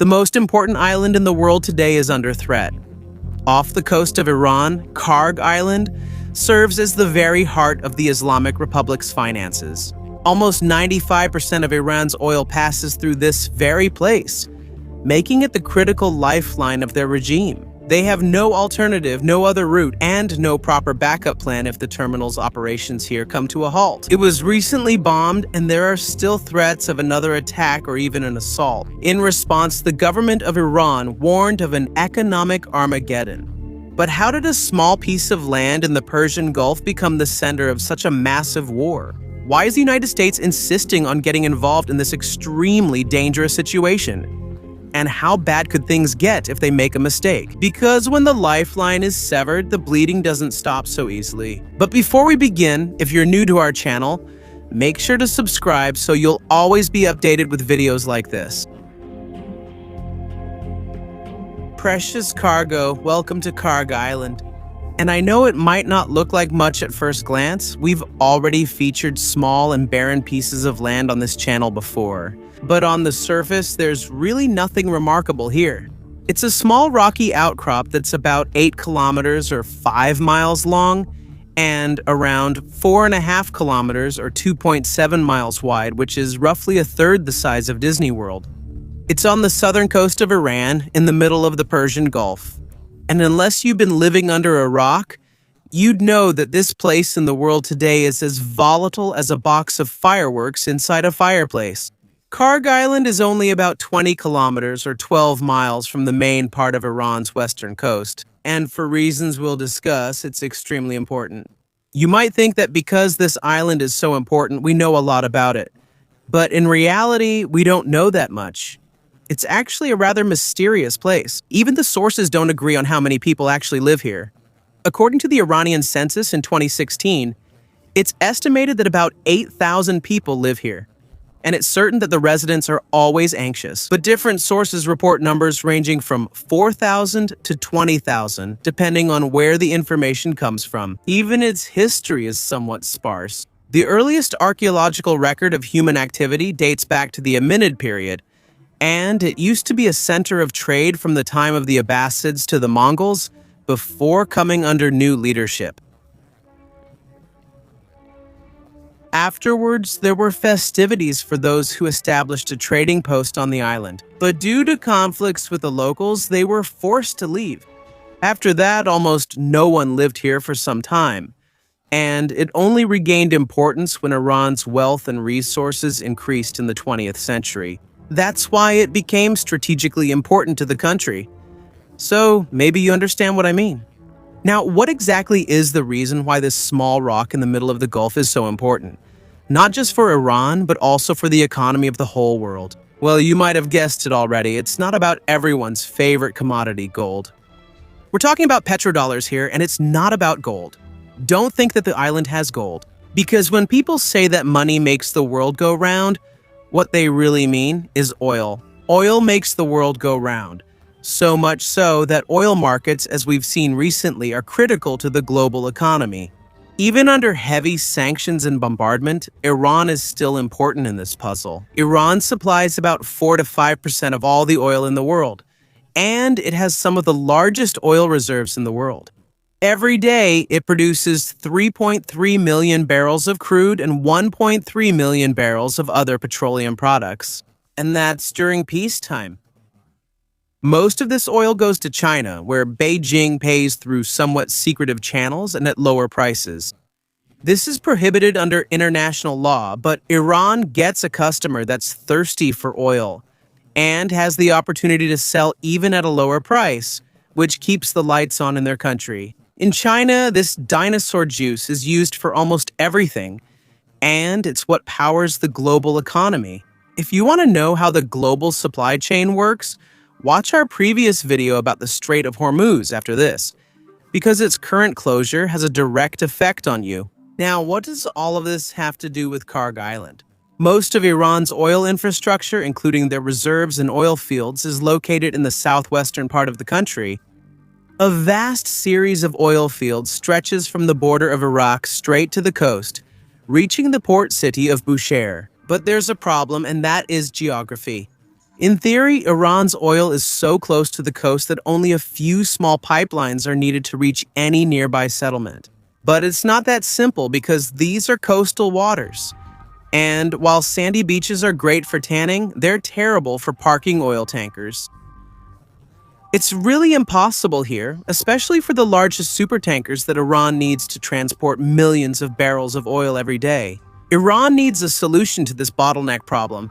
The most important island in the world today is under threat. Off the coast of Iran, Kharg Island serves as the very heart of the Islamic Republic's finances. Almost 95% of Iran's oil passes through this very place, making it the critical lifeline of their regime. They have no alternative, no other route, and no proper backup plan if the terminal's operations here come to a halt. It was recently bombed, and there are still threats of another attack or even an assault. In response, the government of Iran warned of an economic Armageddon. But how did a small piece of land in the Persian Gulf become the center of such a massive war? Why is the United States insisting on getting involved in this extremely dangerous situation? And how bad could things get if they make a mistake? Because when the lifeline is severed, the bleeding doesn't stop so easily. But before we begin, if you're new to our channel, make sure to subscribe so you'll always be updated with videos like this. Precious cargo, welcome to Kharg Island. And I know it might not look like much at first glance. We've already featured small and barren pieces of land on this channel before. But on the surface, there's really nothing remarkable here. It's a small rocky outcrop that's about 8 kilometers or 5 miles long and around 4.5 kilometers or 2.7 miles wide, which is roughly a third the size of Disney World. It's on the southern coast of Iran, in the middle of the Persian Gulf. And unless you've been living under a rock, you'd know that this place in the world today is as volatile as a box of fireworks inside a fireplace. Kharg Island is only about 20 kilometers or 12 miles from the main part of Iran's western coast, and for reasons we'll discuss, it's extremely important. You might think that because this island is so important, we know a lot about it. But in reality, we don't know that much. It's actually a rather mysterious place. Even the sources don't agree on how many people actually live here. According to the Iranian census in 2016, it's estimated that about 8,000 people live here. And it's certain that the residents are always anxious. But different sources report numbers ranging from 4,000 to 20,000, depending on where the information comes from. Even its history is somewhat sparse. The earliest archaeological record of human activity dates back to the Amanid period, and it used to be a center of trade from the time of the Abbasids to the Mongols before coming under new leadership. Afterwards, there were festivities for those who established a trading post on the island. But due to conflicts with the locals, they were forced to leave. After that, almost no one lived here for some time. And it only regained importance when Iran's wealth and resources increased in the 20th century. That's why it became strategically important to the country. So maybe you understand what I mean. Now, what exactly is the reason why this small rock in the middle of the Gulf is so important? Not just for Iran, but also for the economy of the whole world. Well, you might have guessed it already. It's not about everyone's favorite commodity, gold. We're talking about petrodollars here, and it's not about gold. Don't think that the island has gold. Because when people say that money makes the world go round, what they really mean is oil. Oil makes the world go round. So much so that oil markets, as we've seen recently, are critical to the global economy. Even under heavy sanctions and bombardment, Iran is still important in this puzzle. Iran supplies about 4 to 5% of all the oil in the world, and it has some of the largest oil reserves in the world. Every day, it produces 3.3 million barrels of crude and 1.3 million barrels of other petroleum products. And that's during peacetime. Most of this oil goes to China, where Beijing pays through somewhat secretive channels and at lower prices. This is prohibited under international law, but Iran gets a customer that's thirsty for oil and has the opportunity to sell even at a lower price, which keeps the lights on in their country. In China, this dinosaur juice is used for almost everything, and it's what powers the global economy. If you want to know how the global supply chain works, watch our previous video about the Strait of Hormuz after this, because its current closure has a direct effect on you. Now, what does all of this have to do with Kharg Island? Most of Iran's oil infrastructure, including their reserves and oil fields, is located in the southwestern part of the country. A vast series of oil fields stretches from the border of Iraq straight to the coast, reaching the port city of Bushehr. But there's a problem, and that is geography. In theory, Iran's oil is so close to the coast that only a few small pipelines are needed to reach any nearby settlement. But it's not that simple because these are coastal waters. And while sandy beaches are great for tanning, they're terrible for parking oil tankers. It's really impossible here, especially for the largest supertankers that Iran needs to transport millions of barrels of oil every day. Iran needs a solution to this bottleneck problem,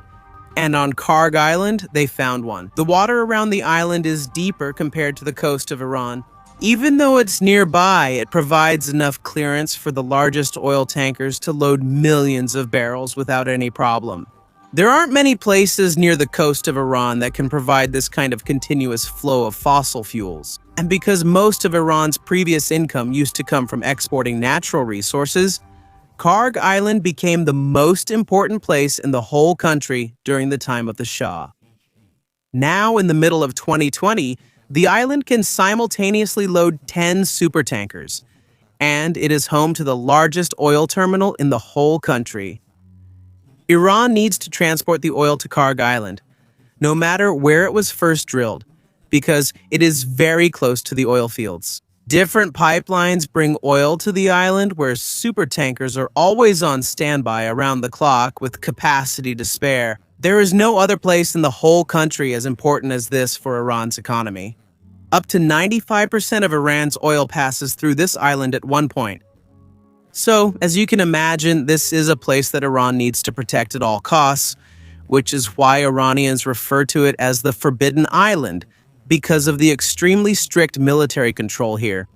and on Kharg Island, they found one. The water around the island is deeper compared to the coast of Iran. Even though it's nearby, it provides enough clearance for the largest oil tankers to load millions of barrels without any problem. There aren't many places near the coast of Iran that can provide this kind of continuous flow of fossil fuels. And because most of Iran's previous income used to come from exporting natural resources, Kharg Island became the most important place in the whole country during the time of the Shah. Now, in the middle of 2020, the island can simultaneously load 10 supertankers, and it is home to the largest oil terminal in the whole country. Iran needs to transport the oil to Kharg Island, no matter where it was first drilled, because it is very close to the oil fields. Different pipelines bring oil to the island where supertankers are always on standby around the clock with capacity to spare. There is no other place in the whole country as important as this for Iran's economy. Up to 95% of Iran's oil passes through this island at one point. So, as you can imagine, this is a place that Iran needs to protect at all costs, which is why Iranians refer to it as the Forbidden Island, because of the extremely strict military control here.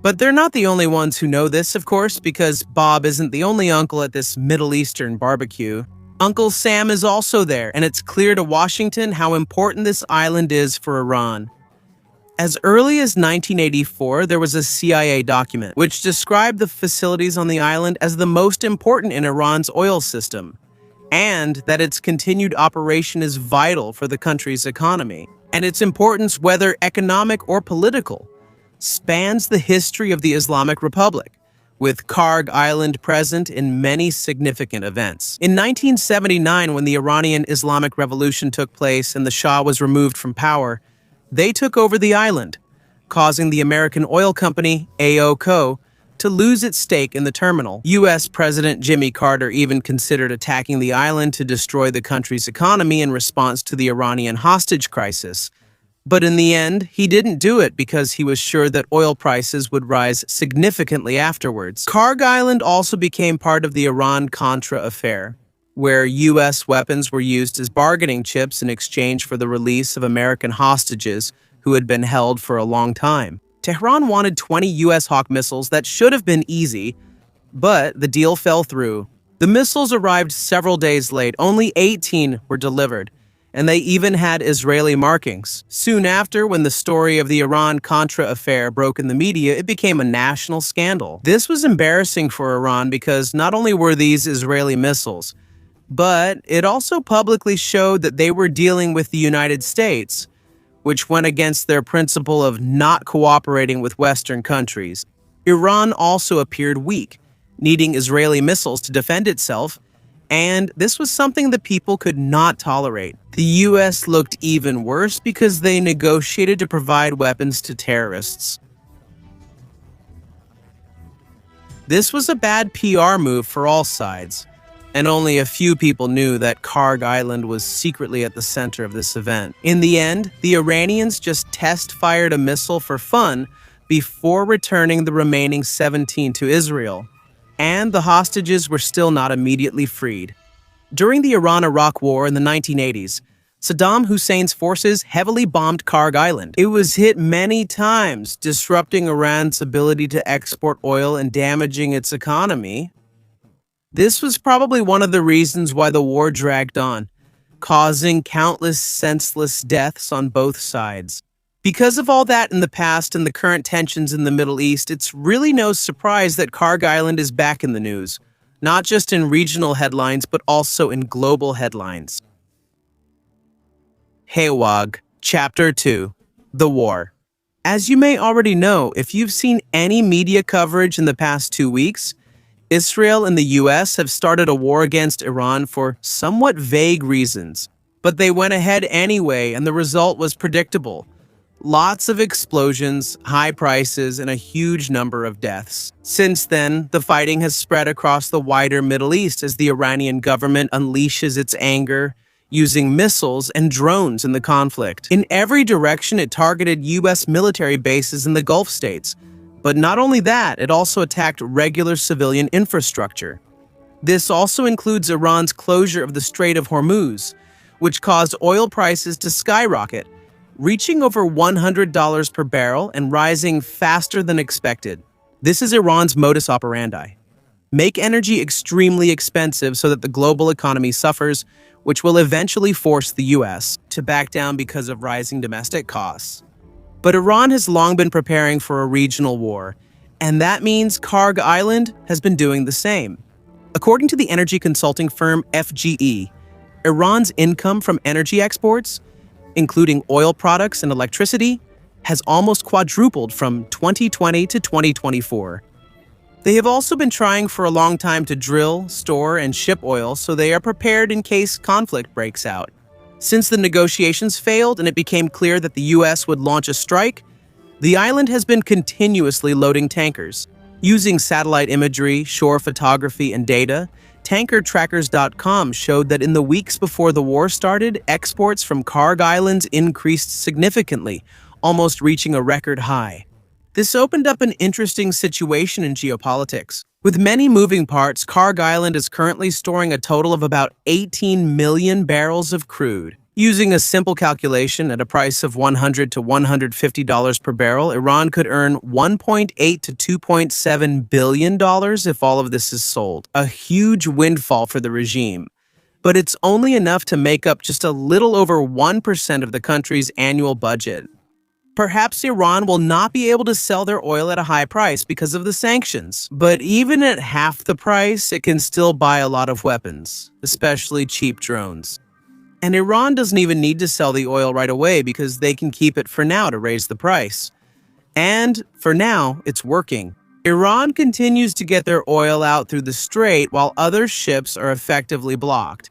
But they're not the only ones who know this, of course, because Bob isn't the only uncle at this Middle Eastern barbecue. Uncle Sam is also there, and it's clear to Washington how important this island is for Iran. As early as 1984, there was a CIA document which described the facilities on the island as the most important in Iran's oil system, and that its continued operation is vital for the country's economy. And its importance, whether economic or political, spans the history of the Islamic Republic, with Kharg Island present in many significant events. In 1979, when the Iranian Islamic Revolution took place and the Shah was removed from power, they took over the island, causing the American oil company, AOCO, to lose its stake in the terminal. U.S. President Jimmy Carter even considered attacking the island to destroy the country's economy in response to the Iranian hostage crisis. But in the end, he didn't do it because he was sure that oil prices would rise significantly afterwards. Kharg Island also became part of the Iran-Contra affair, where U.S. weapons were used as bargaining chips in exchange for the release of American hostages who had been held for a long time. Tehran wanted 20 U.S. Hawk missiles that should have been easy, but the deal fell through. The missiles arrived several days late, only 18 were delivered, and they even had Israeli markings. Soon after, when the story of the Iran-Contra affair broke in the media, it became a national scandal. This was embarrassing for Iran because not only were these Israeli missiles, but it also publicly showed that they were dealing with the United States, which went against their principle of not cooperating with Western countries. Iran also appeared weak, needing Israeli missiles to defend itself, and this was something the people could not tolerate. The U.S. looked even worse because they negotiated to provide weapons to terrorists. This was a bad PR move for all sides, and only a few people knew that Kharg Island was secretly at the center of this event. In the end, the Iranians just test-fired a missile for fun before returning the remaining 17 to Israel, and the hostages were still not immediately freed. During the Iran-Iraq War in the 1980s, Saddam Hussein's forces heavily bombed Kharg Island. It was hit many times, disrupting Iran's ability to export oil and damaging its economy. This was probably one of the reasons why the war dragged on, causing countless senseless deaths on both sides. Because of all that in the past and the current tensions in the Middle East, it's really no surprise that Kharg Island is back in the news, not just in regional headlines, but also in global headlines. Kharg, Chapter 2, The War. As you may already know, if you've seen any media coverage in the past 2 weeks, Israel and the U.S. have started a war against Iran for somewhat vague reasons. But they went ahead anyway, and the result was predictable. Lots of explosions, high prices, and a huge number of deaths. Since then, the fighting has spread across the wider Middle East as the Iranian government unleashes its anger, using missiles and drones in the conflict. In every direction, it targeted U.S. military bases in the Gulf states. But not only that, it also attacked regular civilian infrastructure. This also includes Iran's closure of the Strait of Hormuz, which caused oil prices to skyrocket, reaching over $100 per barrel and rising faster than expected. This is Iran's modus operandi. Make energy extremely expensive so that the global economy suffers, which will eventually force the US to back down because of rising domestic costs. But Iran has long been preparing for a regional war, and that means Kharg Island has been doing the same. According to the energy consulting firm FGE, Iran's income from energy exports, including oil products and electricity, has almost quadrupled from 2020 to 2024. They have also been trying for a long time to drill, store, and ship oil so they are prepared in case conflict breaks out. Since the negotiations failed and it became clear that the US would launch a strike, the island has been continuously loading tankers. Using satellite imagery, shore photography, and data, TankerTrackers.com showed that in the weeks before the war started, exports from Kharg Islands increased significantly, almost reaching a record high. This opened up an interesting situation in geopolitics. With many moving parts, Kharg Island is currently storing a total of about 18 million barrels of crude. Using a simple calculation at a price of $100 to $150 per barrel, Iran could earn $1.8 to $2.7 billion if all of this is sold. A huge windfall for the regime. But it's only enough to make up just a little over 1% of the country's annual budget. Perhaps Iran will not be able to sell their oil at a high price because of the sanctions. But even at half the price, it can still buy a lot of weapons, especially cheap drones. And Iran doesn't even need to sell the oil right away because they can keep it for now to raise the price. And for now, it's working. Iran continues to get their oil out through the strait while other ships are effectively blocked.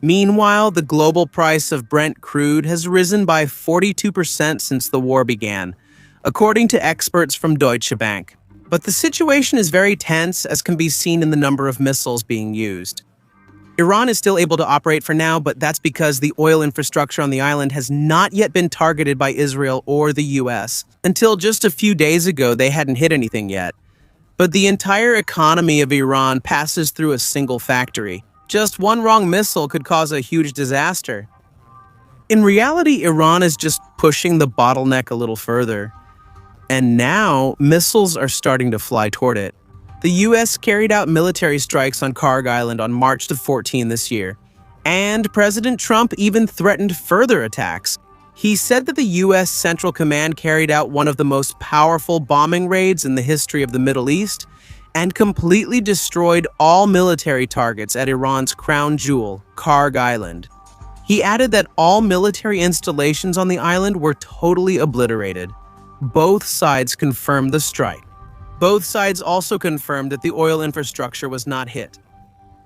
Meanwhile, the global price of Brent crude has risen by 42% since the war began, according to experts from Deutsche Bank. But the situation is very tense, as can be seen in the number of missiles being used. Iran is still able to operate for now, but that's because the oil infrastructure on the island has not yet been targeted by Israel or the US. Until just a few days ago, they hadn't hit anything yet. But the entire economy of Iran passes through a single factory. Just one wrong missile could cause a huge disaster. In reality, Iran is just pushing the bottleneck a little further. And now, missiles are starting to fly toward it. The US carried out military strikes on Kharg Island on March 14 this year. And President Trump even threatened further attacks. He said that the US Central Command carried out one of the most powerful bombing raids in the history of the Middle East, and completely destroyed all military targets at Iran's crown jewel, Kharg Island. He added that all military installations on the island were totally obliterated. Both sides confirmed the strike. Both sides also confirmed that the oil infrastructure was not hit.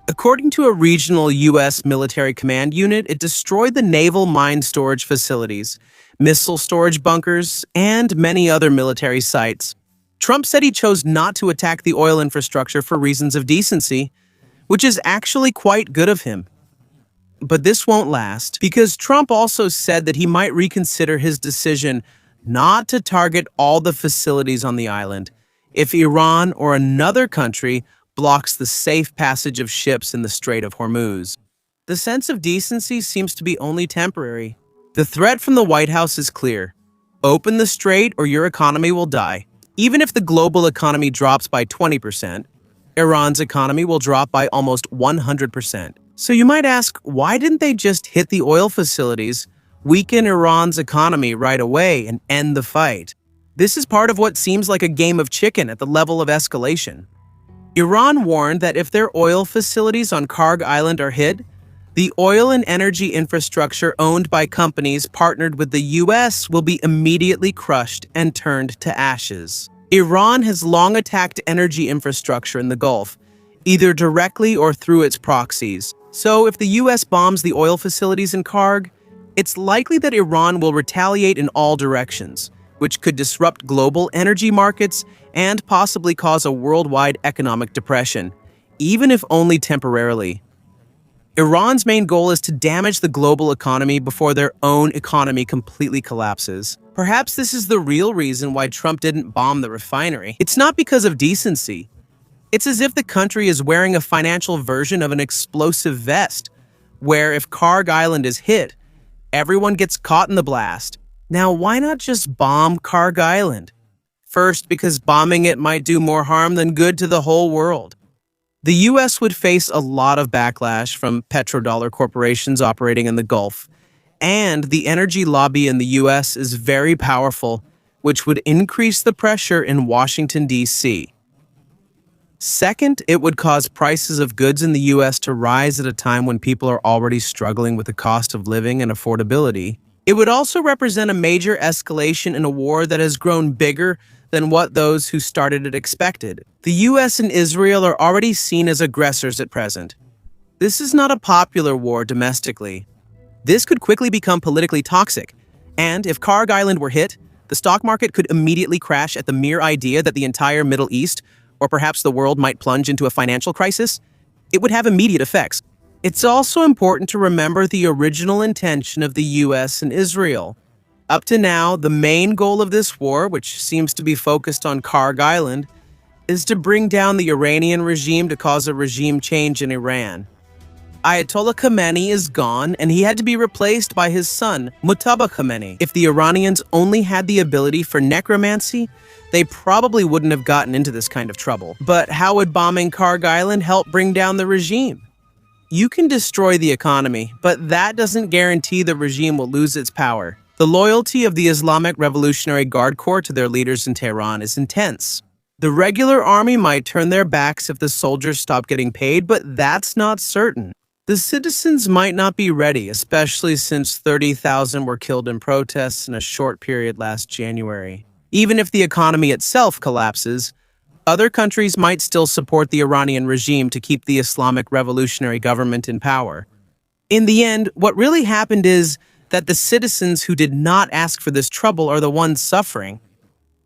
According to a regional U.S. military command unit, it destroyed the naval mine storage facilities, missile storage bunkers, and many other military sites. Trump said he chose not to attack the oil infrastructure for reasons of decency, which is actually quite good of him. But this won't last, because Trump also said that he might reconsider his decision not to target all the facilities on the island if Iran or another country blocks the safe passage of ships in the Strait of Hormuz. The sense of decency seems to be only temporary. The threat from the White House is clear. Open the strait or your economy will die. Even if the global economy drops by 20%, Iran's economy will drop by almost 100%. So you might ask, why didn't they just hit the oil facilities, weaken Iran's economy right away, and end the fight? This is part of what seems like a game of chicken at the level of escalation. Iran warned that if their oil facilities on Kharg Island are hit, the oil and energy infrastructure owned by companies partnered with the US will be immediately crushed and turned to ashes. Iran has long attacked energy infrastructure in the Gulf, either directly or through its proxies. So if the US bombs the oil facilities in Kharg, it's likely that Iran will retaliate in all directions, which could disrupt global energy markets and possibly cause a worldwide economic depression, even if only temporarily. Iran's main goal is to damage the global economy before their own economy completely collapses. Perhaps this is the real reason why Trump didn't bomb the refinery. It's not because of decency. It's as if the country is wearing a financial version of an explosive vest, where if Kharg Island is hit, everyone gets caught in the blast. Now, why not just bomb Kharg Island? First, because bombing it might do more harm than good to the whole world. The US would face a lot of backlash from petrodollar corporations operating in the Gulf, and the energy lobby in the US is very powerful, which would increase the pressure in Washington, D.C. Second, it would cause prices of goods in the US to rise at a time when people are already struggling with the cost of living and affordability. It would also represent a major escalation in a war that has grown bigger than what those who started it expected. The US and Israel are already seen as aggressors at present. This is not a popular war domestically. This could quickly become politically toxic, and if Kharg Island were hit, the stock market could immediately crash at the mere idea that the entire Middle East, or perhaps the world, might plunge into a financial crisis. It would have immediate effects. It's also important to remember the original intention of the US and Israel. Up to now, the main goal of this war, which seems to be focused on Kharg Island, is to bring down the Iranian regime to cause a regime change in Iran. Ayatollah Khamenei is gone, and he had to be replaced by his son, Mujtaba Khamenei. If the Iranians only had the ability for necromancy, they probably wouldn't have gotten into this kind of trouble. But how would bombing Kharg Island help bring down the regime? You can destroy the economy, but that doesn't guarantee the regime will lose its power. The loyalty of the Islamic Revolutionary Guard Corps to their leaders in Tehran is intense. The regular army might turn their backs if the soldiers stop getting paid, but that's not certain. The citizens might not be ready, especially since 30,000 were killed in protests in a short period last January. Even if the economy itself collapses, other countries might still support the Iranian regime to keep the Islamic Revolutionary government in power. In the end, what really happened is that the citizens who did not ask for this trouble are the ones suffering.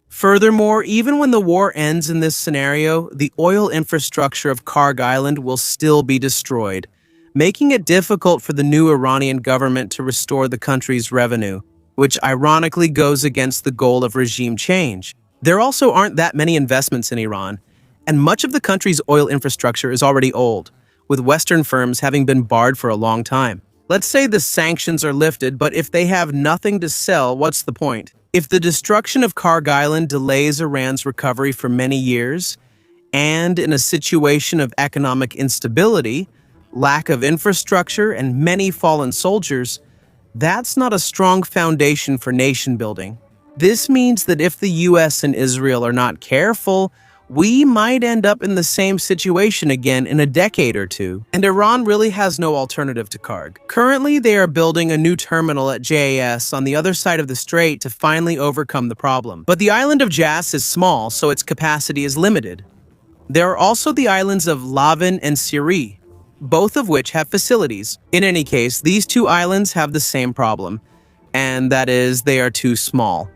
Furthermore, even when the war ends in this scenario, the oil infrastructure of Kharg Island will still be destroyed, making it difficult for the new Iranian government to restore the country's revenue, which ironically goes against the goal of regime change. There also aren't that many investments in Iran, and much of the country's oil infrastructure is already old, with Western firms having been barred for a long time. Let's say the sanctions are lifted, but if they have nothing to sell, what's the point? If the destruction of Kharg Island delays Iran's recovery for many years, and in a situation of economic instability, lack of infrastructure, and many fallen soldiers, that's not a strong foundation for nation building. This means that if the US and Israel are not careful, we might end up in the same situation again in a decade or two. And Iran really has no alternative to Kharg. Currently, they are building a new terminal at JAS on the other side of the strait to finally overcome the problem. But the island of Jas is small, so its capacity is limited. There are also the islands of Lavin and Siri, both of which have facilities. In any case, these two islands have the same problem, and that is they are too small.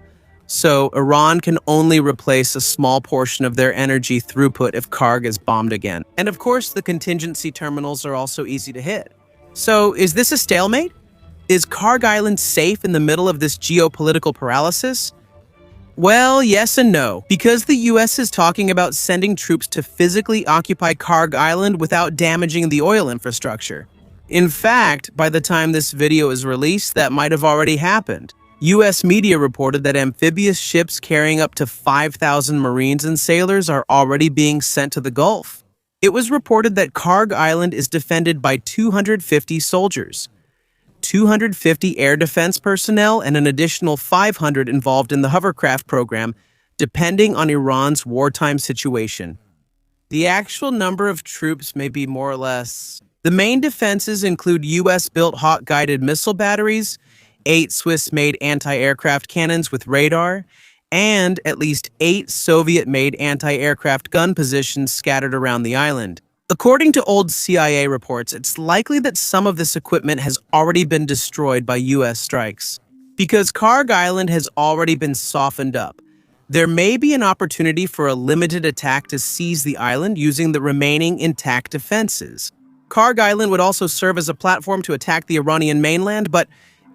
So Iran can only replace a small portion of their energy throughput if Kharg is bombed again. And of course, the contingency terminals are also easy to hit. So is this a stalemate? Is Kharg Island safe in the middle of this geopolitical paralysis? Well, yes and no, because the US is talking about sending troops to physically occupy Kharg Island without damaging the oil infrastructure. In fact, by the time this video is released, that might have already happened. US media reported that amphibious ships carrying up to 5,000 Marines and sailors are already being sent to the Gulf. It was reported that Kharg Island is defended by 250 soldiers, 250 air defense personnel, and an additional 500 involved in the hovercraft program, depending on Iran's wartime situation. The actual number of troops may be more or less. The main defenses include US-built Hawk-guided missile batteries, 8 Swiss-made anti-aircraft cannons with radar, and at least 8 Soviet-made anti-aircraft gun positions scattered around the island. According to old CIA reports, it's likely that some of this equipment has already been destroyed by US strikes. Because Kharg Island has already been softened up, there may be an opportunity for a limited attack to seize the island using the remaining intact defenses. Kharg Island would also serve as a platform to attack the Iranian mainland, but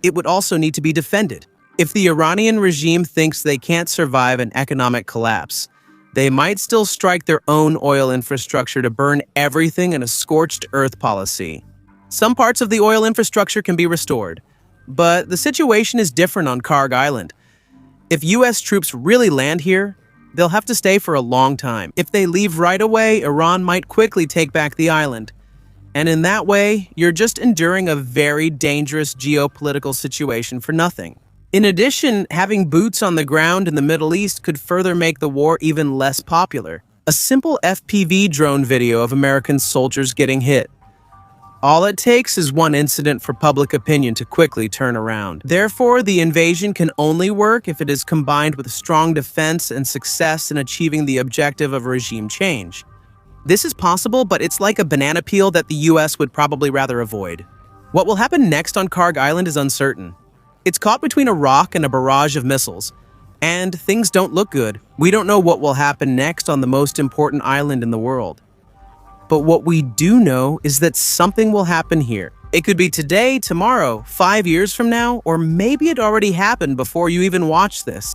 it would also need to be defended. If the Iranian regime thinks they can't survive an economic collapse, they might still strike their own oil infrastructure to burn everything in a scorched earth policy. Some parts of the oil infrastructure can be restored, but the situation is different on Kharg Island. If US troops really land here, they'll have to stay for a long time. If they leave right away, Iran might quickly take back the island. And in that way, you're just enduring a very dangerous geopolitical situation for nothing. In addition, having boots on the ground in the Middle East could further make the war even less popular. A simple FPV drone video of American soldiers getting hit. All it takes is one incident for public opinion to quickly turn around. Therefore, the invasion can only work if it is combined with strong defense and success in achieving the objective of regime change. This is possible, but it's like a banana peel that the US would probably rather avoid. What will happen next on Kharg Island is uncertain. It's caught between a rock and a barrage of missiles, and things don't look good. We don't know what will happen next on the most important island in the world. But what we do know is that something will happen here. It could be today, tomorrow, 5 years from now, or maybe it already happened before you even watch this.